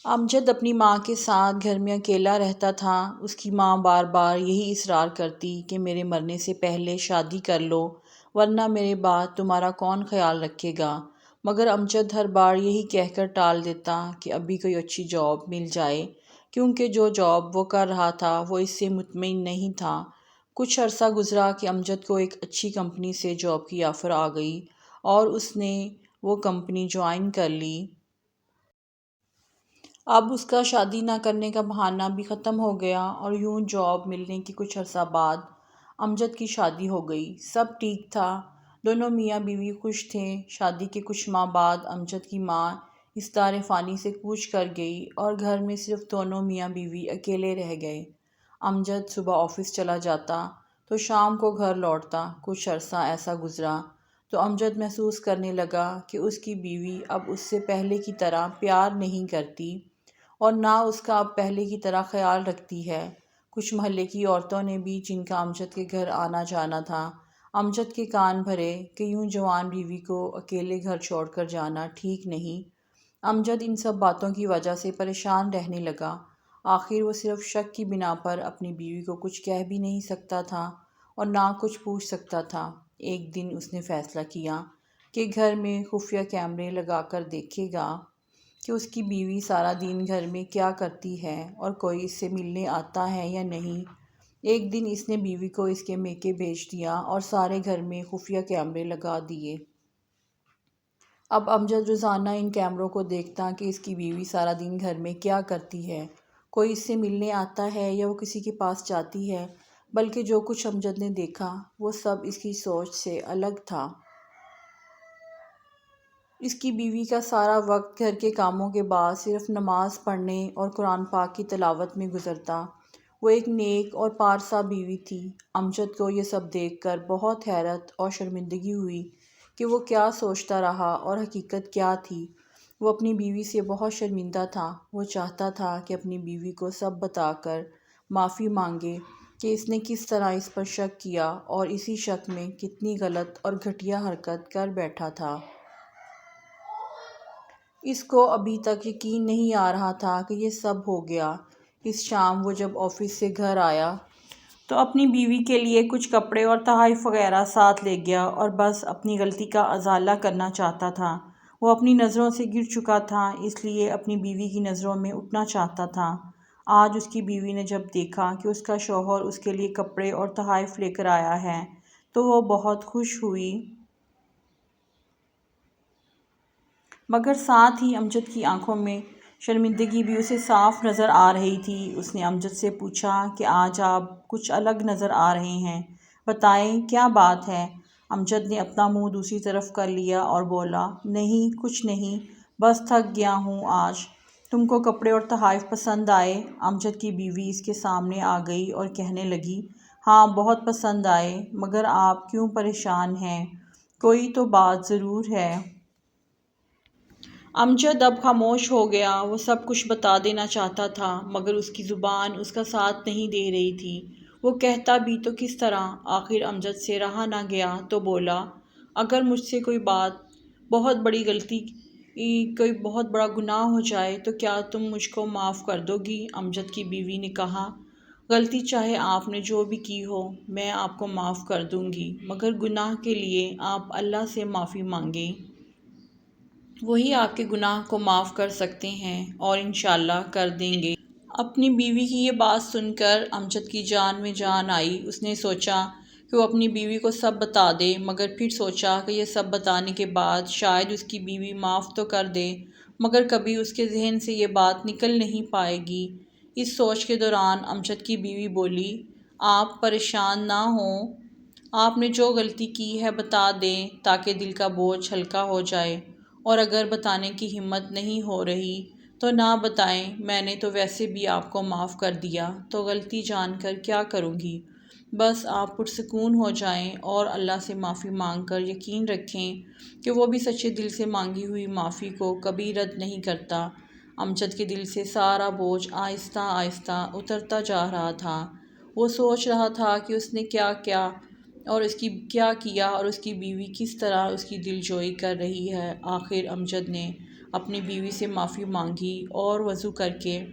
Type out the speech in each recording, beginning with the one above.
امجد اپنی ماں کے ساتھ گھر میں اکیلا رہتا تھا۔ اس کی ماں بار بار یہی اصرار کرتی کہ میرے مرنے سے پہلے شادی کر لو، ورنہ میرے بعد تمہارا کون خیال رکھے گا؟ مگر امجد ہر بار یہی کہہ کر ٹال دیتا کہ ابھی کوئی اچھی جاب مل جائے، کیونکہ جو جاب وہ کر رہا تھا وہ اس سے مطمئن نہیں تھا۔ کچھ عرصہ گزرا کہ امجد کو ایک اچھی کمپنی سے جاب کی آفر آ گئی اور اس نے وہ کمپنی جوائن کر لی۔ اب اس کا شادی نہ کرنے کا بہانہ بھی ختم ہو گیا اور یوں جاب ملنے کے کچھ عرصہ بعد امجد کی شادی ہو گئی۔ سب ٹھیک تھا، دونوں میاں بیوی خوش تھے۔ شادی کے کچھ ماہ بعد امجد کی ماں اس دار فانی سے کوچ کر گئی اور گھر میں صرف دونوں میاں بیوی اکیلے رہ گئے۔ امجد صبح آفس چلا جاتا تو شام کو گھر لوٹتا۔ کچھ عرصہ ایسا گزرا تو امجد محسوس کرنے لگا کہ اس کی بیوی اب اس سے پہلے کی طرح پیار نہیں کرتی اور نہ اس کا اب پہلے کی طرح خیال رکھتی ہے۔ کچھ محلے کی عورتوں نے بھی، جن کا امجد کے گھر آنا جانا تھا، امجد کے کان بھرے کہ یوں جوان بیوی کو اکیلے گھر چھوڑ کر جانا ٹھیک نہیں۔ امجد ان سب باتوں کی وجہ سے پریشان رہنے لگا۔ آخر وہ صرف شک کی بنا پر اپنی بیوی کو کچھ کہہ بھی نہیں سکتا تھا اور نہ کچھ پوچھ سکتا تھا۔ ایک دن اس نے فیصلہ کیا کہ گھر میں خفیہ کیمرے لگا کر دیکھے گا کہ اس کی بیوی سارا دن گھر میں کیا کرتی ہے اور کوئی اس سے ملنے آتا ہے یا نہیں۔ ایک دن اس نے بیوی کو اس کے میکے بھیج دیا اور سارے گھر میں خفیہ کیمرے لگا دیے۔ اب امجد روزانہ ان کیمروں کو دیکھتا کہ اس کی بیوی سارا دن گھر میں کیا کرتی ہے، کوئی اس سے ملنے آتا ہے یا وہ کسی کے پاس جاتی ہے۔ بلکہ جو کچھ امجد نے دیکھا وہ سب اس کی سوچ سے الگ تھا۔ اس کی بیوی کا سارا وقت گھر کے کاموں کے بعد صرف نماز پڑھنے اور قرآن پاک کی تلاوت میں گزرتا۔ وہ ایک نیک اور پارسا بیوی تھی۔ امجد کو یہ سب دیکھ کر بہت حیرت اور شرمندگی ہوئی کہ وہ کیا سوچتا رہا اور حقیقت کیا تھی۔ وہ اپنی بیوی سے بہت شرمندہ تھا۔ وہ چاہتا تھا کہ اپنی بیوی کو سب بتا کر معافی مانگے کہ اس نے کس طرح اس پر شک کیا اور اسی شک میں کتنی غلط اور گھٹیا حرکت کر بیٹھا تھا۔ اس کو ابھی تک یقین نہیں آ رہا تھا کہ یہ سب ہو گیا۔ اس شام وہ جب آفس سے گھر آیا تو اپنی بیوی کے لیے کچھ کپڑے اور تحائف وغیرہ ساتھ لے گیا اور بس اپنی غلطی کا ازالہ کرنا چاہتا تھا۔ وہ اپنی نظروں سے گر چکا تھا، اس لیے اپنی بیوی کی نظروں میں اٹھنا چاہتا تھا۔ آج اس کی بیوی نے جب دیکھا کہ اس کا شوہر اس کے لیے کپڑے اور تحائف لے کر آیا ہے تو وہ بہت خوش ہوئی، مگر ساتھ ہی امجد کی آنکھوں میں شرمندگی بھی اسے صاف نظر آ رہی تھی۔ اس نے امجد سے پوچھا کہ آج آپ کچھ الگ نظر آ رہے ہیں، بتائیں کیا بات ہے؟ امجد نے اپنا منہ دوسری طرف کر لیا اور بولا، نہیں کچھ نہیں، بس تھک گیا ہوں آج۔ تم کو کپڑے اور تحائف پسند آئے؟ امجد کی بیوی اس کے سامنے آ گئی اور کہنے لگی، ہاں بہت پسند آئے، مگر آپ کیوں پریشان ہیں؟ کوئی تو بات ضرور ہے۔ امجد اب خاموش ہو گیا۔ وہ سب کچھ بتا دینا چاہتا تھا مگر اس کی زبان اس کا ساتھ نہیں دے رہی تھی۔ وہ کہتا بھی تو کس طرح؟ آخر امجد سے رہا نہ گیا تو بولا، اگر مجھ سے کوئی بہت بڑی غلطی، کوئی بہت بڑا گناہ ہو جائے تو کیا تم مجھ کو معاف کر دو گی؟ امجد کی بیوی نے کہا، غلطی چاہے آپ نے جو بھی کی ہو میں آپ کو معاف کر دوں گی، مگر گناہ کے لیے آپ اللہ سے معافی مانگیں، وہی آپ کے گناہ کو معاف کر سکتے ہیں اور انشاءاللہ کر دیں گے۔ اپنی بیوی کی یہ بات سن کر امجد کی جان میں جان آئی۔ اس نے سوچا کہ وہ اپنی بیوی کو سب بتا دے، مگر پھر سوچا کہ یہ سب بتانے کے بعد شاید اس کی بیوی معاف تو کر دے، مگر کبھی اس کے ذہن سے یہ بات نکل نہیں پائے گی۔ اس سوچ کے دوران امجد کی بیوی بولی، آپ پریشان نہ ہوں، آپ نے جو غلطی کی ہے بتا دیں تاکہ دل کا بوجھ ہلکا ہو جائے، اور اگر بتانے کی ہمت نہیں ہو رہی تو نہ بتائیں، میں نے تو ویسے بھی آپ کو معاف کر دیا تو غلطی جان کر کیا کروں گی، بس آپ پرسکون ہو جائیں اور اللہ سے معافی مانگ کر یقین رکھیں کہ وہ بھی سچے دل سے مانگی ہوئی معافی کو کبھی رد نہیں کرتا۔ امجد کے دل سے سارا بوجھ آہستہ آہستہ اترتا جا رہا تھا۔ وہ سوچ رہا تھا کہ اس نے کیا کیا اور اس کی بیوی کس طرح اس کی دل جوئی کر رہی ہے۔ آخر امجد نے اپنی بیوی سے معافی مانگی اور وضو کر کے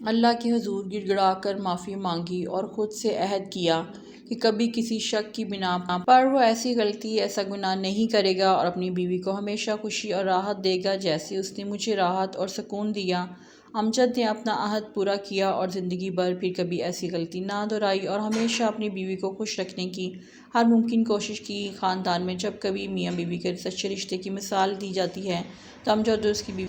اللہ کے حضور گڑ گڑا کر معافی مانگی اور خود سے عہد کیا کہ کبھی کسی شک کی بنا پر وہ ایسی غلطی ایسا گناہ نہیں کرے گا اور اپنی بیوی کو ہمیشہ خوشی اور راحت دے گا جیسے اس نے مجھے راحت اور سکون دیا۔ امجد نے اپنا عہد پورا کیا اور زندگی بھر پھر کبھی ایسی غلطی نہ دہرائی اور ہمیشہ اپنی بیوی کو خوش رکھنے کی ہر ممکن کوشش کی۔ خاندان میں جب کبھی میاں بیوی کے سچے رشتے کی مثال دی جاتی ہے تو امجد اور اس کی بیوی